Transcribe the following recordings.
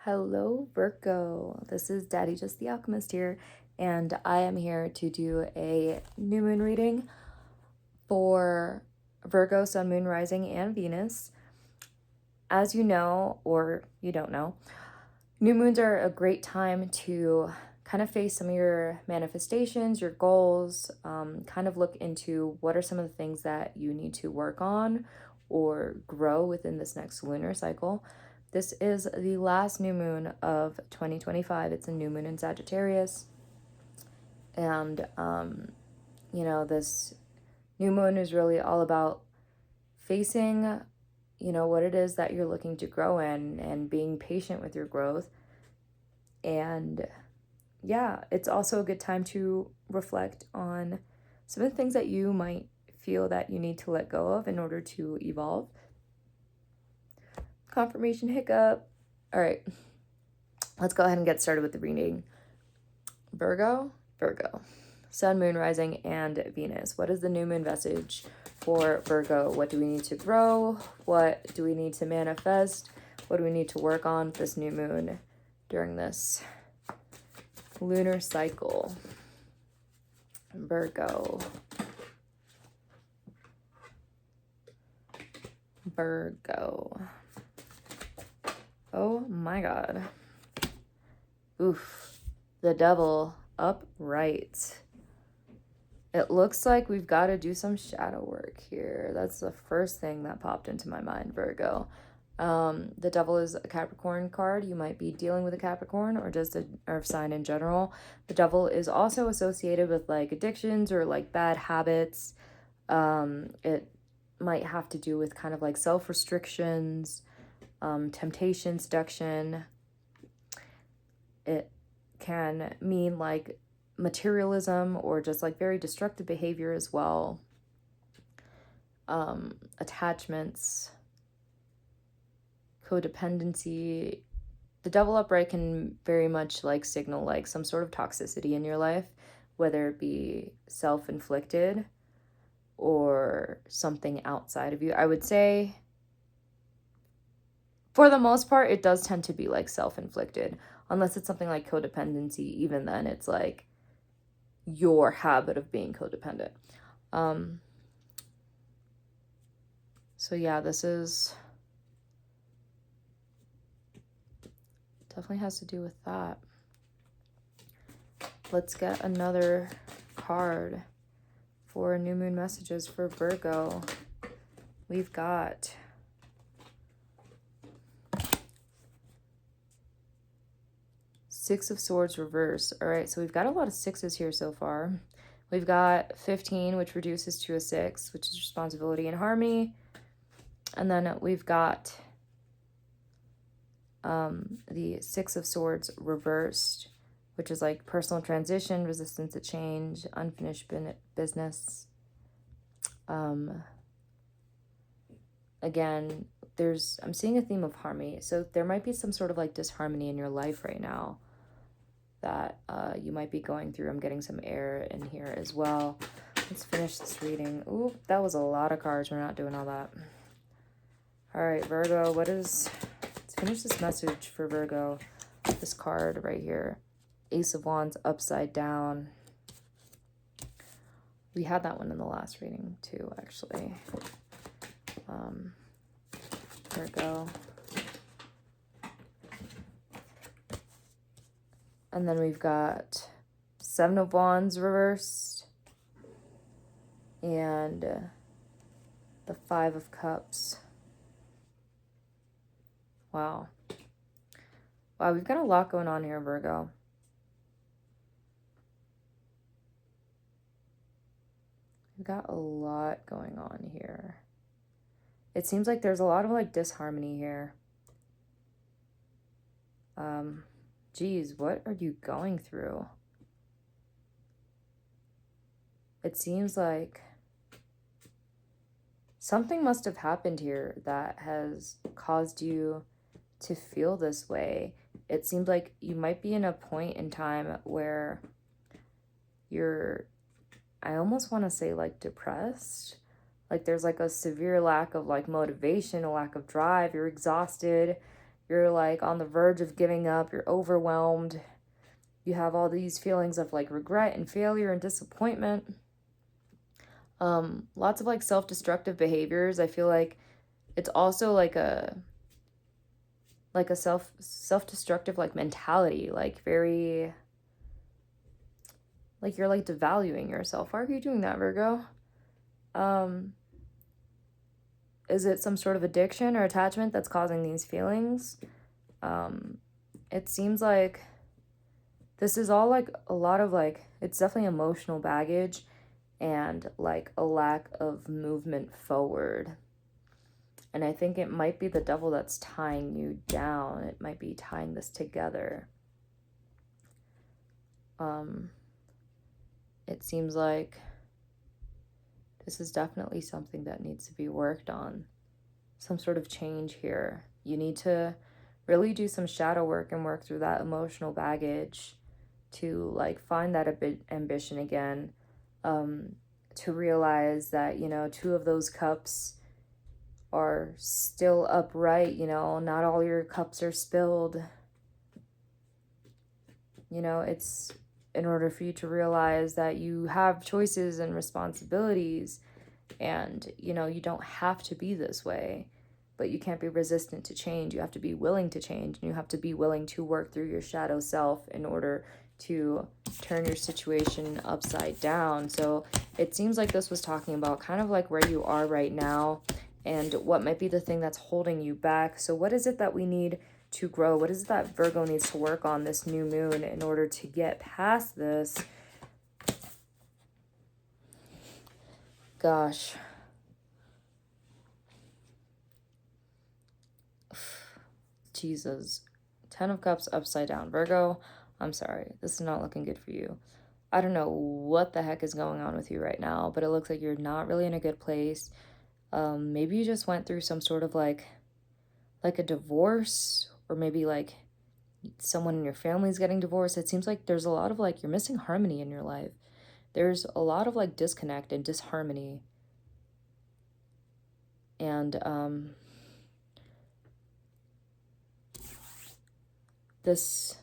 Hello, Virgo. This is Daddy Just the Alchemist here, and I am here to do a new moon reading for Virgo, Sun, Moon, Rising, and Venus. As you know, or you don't know, new moons are a great time to kind of face some of your manifestations, your goals, kind of look into what are some of the things that you need to work on or grow within this next lunar cycle. This is the last new moon of 2025. It's a new moon in Sagittarius. And, this new moon is really all about facing, what it is that you're looking to grow in and being patient with your growth. And yeah, it's also a good time to reflect on some of the things that you might feel that you need to let go of in order to evolve. Confirmation hiccup. All right, let's go ahead and get started with the reading. Virgo, Sun, Moon, Rising, and Venus. What is the new moon message for Virgo? What do we need to grow? What do we need to manifest? What do we need to work on this new moon during this lunar cycle? Virgo. Oh my God. Oof. The devil upright. It looks like we've got to do some shadow work here. That's the first thing that popped into my mind, Virgo. The devil is a Capricorn card. You might be dealing with a Capricorn or just a earth sign in general. The devil is also associated with like addictions or like bad habits. It might have to do with kind of like self-restrictions, temptation, seduction. It can mean like materialism or just like very destructive behavior as well. Attachments, codependency. The devil upright can very much like signal like some sort of toxicity in your life, whether it be self-inflicted or something outside of you. I would say for the most part, it does tend to be like self-inflicted, unless it's something like codependency. Even then, it's like your habit of being codependent. So yeah, this is definitely has to do with that. Let's get another card for new moon messages for Virgo. We've got Six of Swords reverse. All right, so we've got a lot of sixes here so far. We've got 15, which reduces to a 6, which is responsibility and harmony. And then we've got the Six of Swords reversed, which is like personal transition, resistance to change, unfinished business. Again, I'm seeing a theme of harmony. So there might be some sort of like disharmony in your life right now that you might be going through. I'm getting some air in here as well. Let's finish this reading. Ooh, that was a lot of cards. We're not doing all that. All right, Virgo, let's finish this message for Virgo. This card right here. Ace of Wands upside down. We had that one in the last reading too, actually. Virgo. And then we've got Seven of Wands reversed. And the Five of Cups. Wow. Wow, we've got a lot going on here, Virgo. We've got a lot going on here. It seems like there's a lot of like disharmony here. Geez, what are you going through? It seems like something must have happened here that has caused you to feel this way. It seems like you might be in a point in time where I almost want to say like depressed. Like there's like a severe lack of like motivation, a lack of drive. You're exhausted. you're like on the verge of giving up, you're overwhelmed, you have all these feelings of like regret and failure and disappointment. Lots of like self-destructive behaviors. I feel like it's also like a self-destructive like mentality, like very like you're like devaluing yourself. Why are you doing that, Virgo? Is it some sort of addiction or attachment that's causing these feelings? It seems like this is all like a lot of like, it's definitely emotional baggage and like a lack of movement forward. And I think it might be the devil that's tying you down. It might be tying this together. It seems like this is definitely something that needs to be worked on. Some sort of change here. You need to really do some shadow work and work through that emotional baggage to like find that ambition again. To realize that, you know, 2 of those cups are still upright, you know, not all your cups are spilled. You know, it's in order for you to realize that you have choices and responsibilities and, you know, you don't have to be this way, but you can't be resistant to change. You have to be willing to change, and you have to be willing to work through your shadow self in order to turn your situation upside down. So it seems like this was talking about kind of like where you are right now and what might be the thing that's holding you back. So what is it that we need to grow? What is it that Virgo needs to work on this new moon in order to get past this? Gosh. Jesus. 10 of Cups upside down. Virgo, I'm sorry. This is not looking good for you. I don't know what the heck is going on with you right now, but it looks like you're not really in a good place. Maybe you just went through some sort of like a divorce, or maybe like someone in your family is getting divorced. It seems like there's a lot of like you're missing harmony in your life. There's a lot of like disconnect and disharmony. And this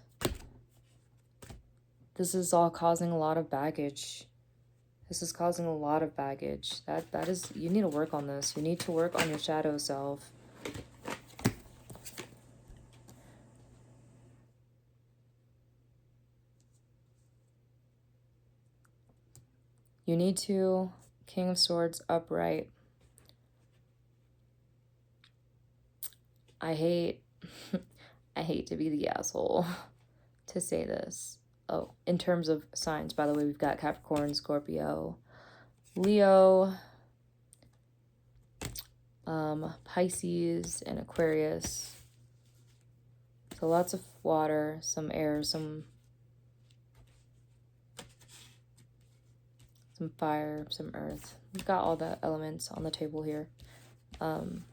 is all causing a lot of baggage. This is causing a lot of baggage. That is, you need to work on this. You need to work on your shadow self. You need to, King of Swords upright. I hate to be the asshole to say this. Oh, in terms of signs, by the way, we've got Capricorn, Scorpio, Leo, Pisces, and Aquarius. So lots of water, some air, some fire, some earth. We've got all the elements on the table here. King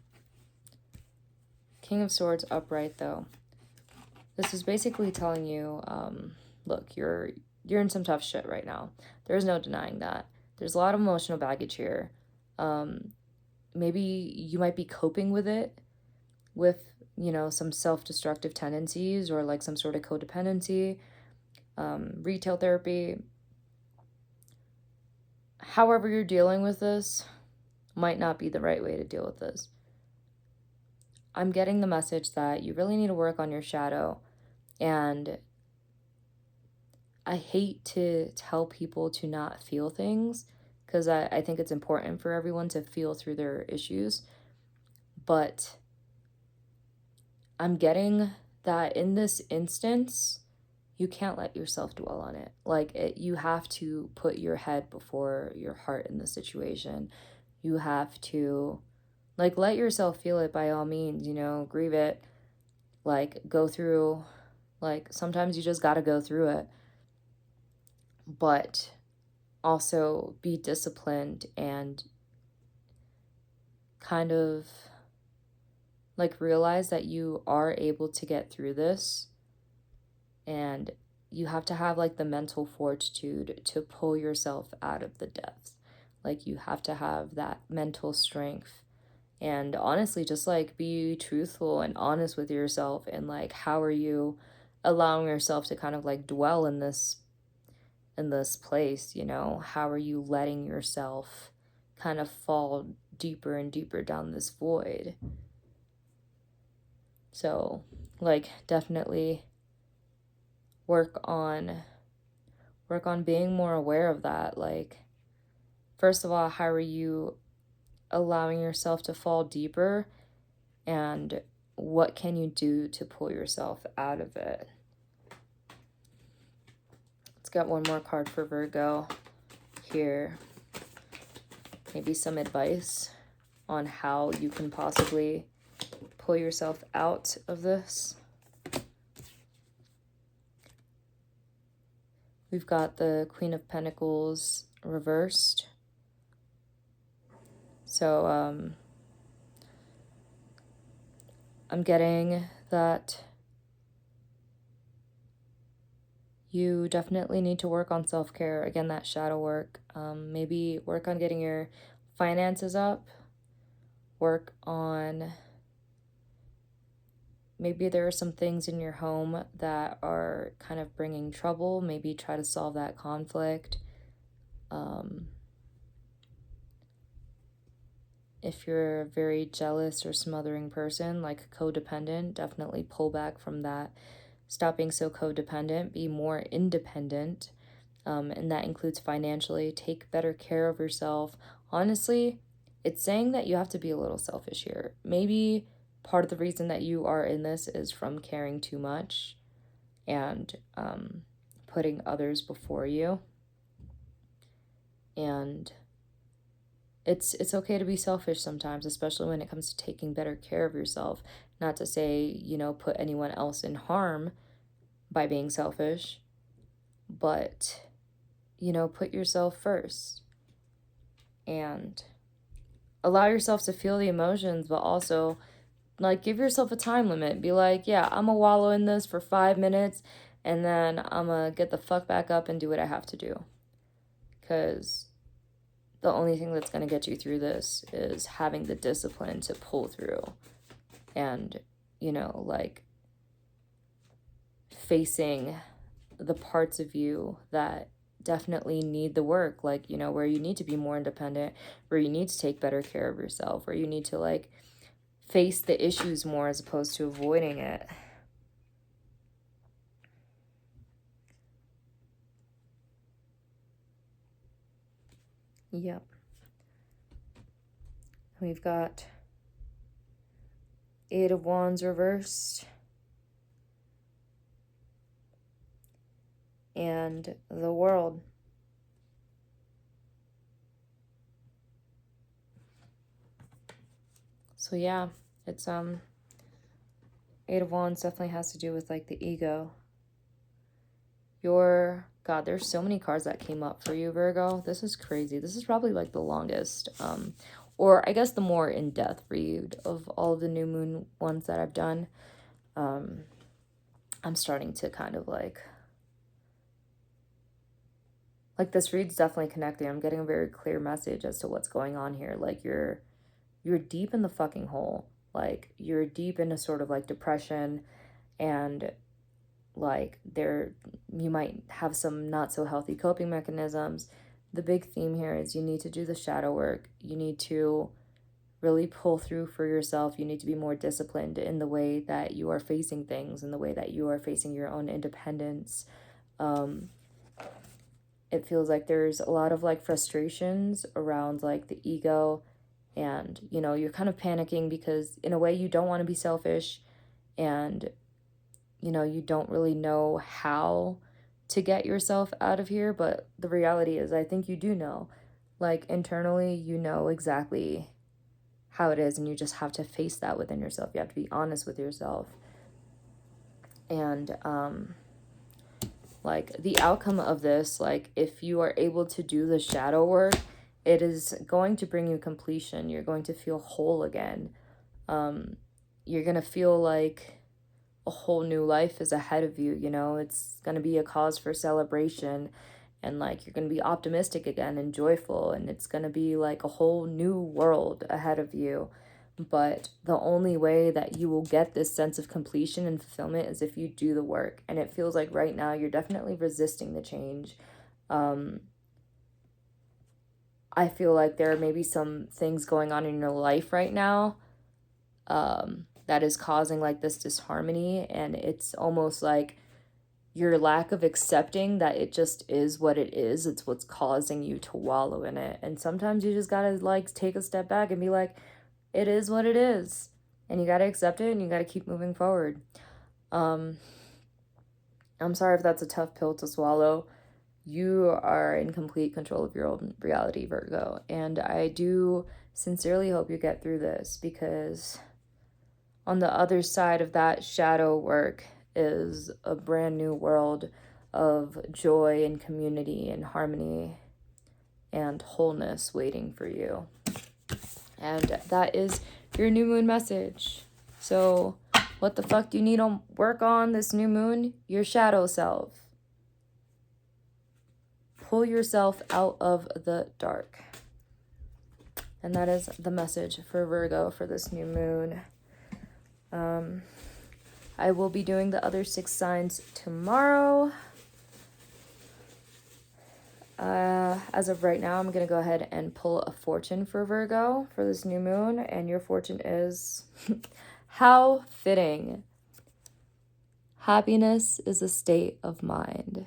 of Swords upright, though. This is basically telling you, look, you're in some tough shit right now. There's no denying that. There's a lot of emotional baggage here. Maybe you might be coping with it with, you know, some self-destructive tendencies or like some sort of codependency, retail therapy. However you're dealing with this might not be the right way to deal with this. I'm getting the message that you really need to work on your shadow. And I hate to tell people to not feel things, because I think it's important for everyone to feel through their issues. But I'm getting that in this instance, you can't let yourself dwell on it. Like, you have to put your head before your heart in the situation. You have to, like, let yourself feel it by all means, you know, grieve it. Like, go through, like, sometimes you just gotta go through it. But also be disciplined and kind of, like, realize that you are able to get through this. And you have to have like the mental fortitude to pull yourself out of the depths. Like, you have to have that mental strength And honestly, just like be truthful and honest with yourself, and like how are you allowing yourself to kind of like dwell in this place, you know? How are you letting yourself kind of fall deeper and deeper down this void? So, like, definitely work on being more aware of that. Like, first of all, how are you allowing yourself to fall deeper, and what can you do to pull yourself out of it? Let's get one more card for Virgo here. Maybe some advice on how you can possibly pull yourself out of this. We've got the Queen of Pentacles reversed. So I'm getting that you definitely need to work on self-care. Again, that shadow work. Maybe work on getting your finances up. Work on, maybe there are some things in your home that are kind of bringing trouble. Maybe try to solve that conflict. If you're a very jealous or smothering person, like codependent, definitely pull back from that. Stop being so codependent, be more independent. And that includes financially. Take better care of yourself. Honestly, it's saying that you have to be a little selfish here. Maybe part of the reason that you are in this is from caring too much and putting others before you. And it's okay to be selfish sometimes, especially when it comes to taking better care of yourself. Not to say, you know, put anyone else in harm by being selfish, but, you know, put yourself first and allow yourself to feel the emotions, but also, like, give yourself a time limit. Be like, yeah, I'm gonna wallow in this for 5 minutes, and then I'm gonna get the fuck back up and do what I have to do. Because the only thing that's going to get you through this is having the discipline to pull through and, you know, like facing the parts of you that definitely need the work, like, you know, where you need to be more independent, where you need to take better care of yourself, where you need to like face the issues more as opposed to avoiding it. Yep. We've got Eight of Wands reversed and the World. So yeah, it's Eight of Wands definitely has to do with like the ego. God, there's so many cards that came up for you, Virgo. This is crazy. This is probably like the longest, or I guess the more in-depth read of all of the new moon ones that I've done. I'm starting to kind of like this read's definitely connecting. I'm getting a very clear message as to what's going on here. Like you're deep in the fucking hole. Like you're deep in a sort of like depression, and like you might have some not so healthy coping mechanisms. The big theme here is you need to do the shadow work. You need to really pull through for yourself. You need to be more disciplined in the way that you are facing things, in the way that you are facing your own independence. It feels like there's a lot of like frustrations around like the ego, and you know, you're kind of panicking because in a way you don't want to be selfish, and you know, you don't really know how to get yourself out of here. But the reality is, I think you do know. Like internally, you know exactly how it is, and you just have to face that within yourself. You have to be honest with yourself. And like the outcome of this, like if you are able to do the shadow work, it is going to bring you completion. You're going to feel whole again. You're going to feel like a whole new life is ahead of you, you know? It's going to be a cause for celebration, and like you're going to be optimistic again and joyful, and it's going to be like a whole new world ahead of you. But the only way that you will get this sense of completion and fulfillment is if you do the work. And it feels like right now you're definitely resisting the change. I feel like there may be some things going on in your life right now that is causing like this disharmony. And it's almost like your lack of accepting that it just is what it is. It's what's causing you to wallow in it. And sometimes you just gotta like take a step back and be like, it is what it is. And you gotta accept it and you gotta keep moving forward. I'm sorry if that's a tough pill to swallow. You are in complete control of your own reality, Virgo. And I do sincerely hope you get through this, because on the other side of that shadow work is a brand new world of joy and community and harmony and wholeness waiting for you. And that is your new moon message. So what the fuck do you need to work on this new moon? Your shadow self. Pull yourself out of the dark. And that is the message for Virgo for this new moon. I will be doing the other 6 signs tomorrow. As of right now, I'm going to go ahead and pull a fortune for Virgo for this new moon. And your fortune is, how fitting. Happiness is a state of mind.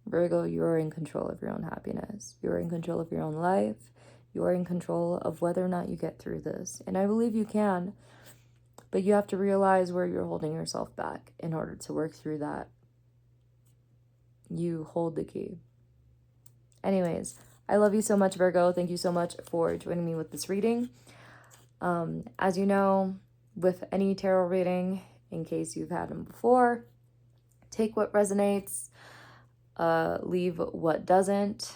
Virgo, you're in control of your own happiness. You're in control of your own life. You're in control of whether or not you get through this. And I believe you can. But you have to realize where you're holding yourself back in order to work through that. You hold the key. Anyways, I love you so much, Virgo. Thank you so much for joining me with this reading. As you know, with any tarot reading, in case you've had them before, take what resonates, leave what doesn't.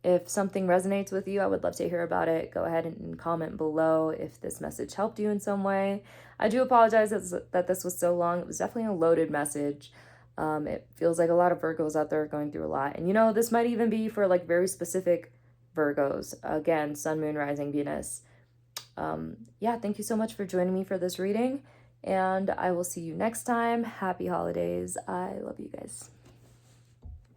If something resonates with you, I would love to hear about it. Go ahead and comment below if this message helped you in some way. I do apologize that this was so long. It was definitely a loaded message. It feels like a lot of Virgos out there are going through a lot. And, you know, this might even be for, like, very specific Virgos. Again, Sun, Moon, Rising, Venus. Yeah, thank you so much for joining me for this reading. And I will see you next time. Happy holidays. I love you guys.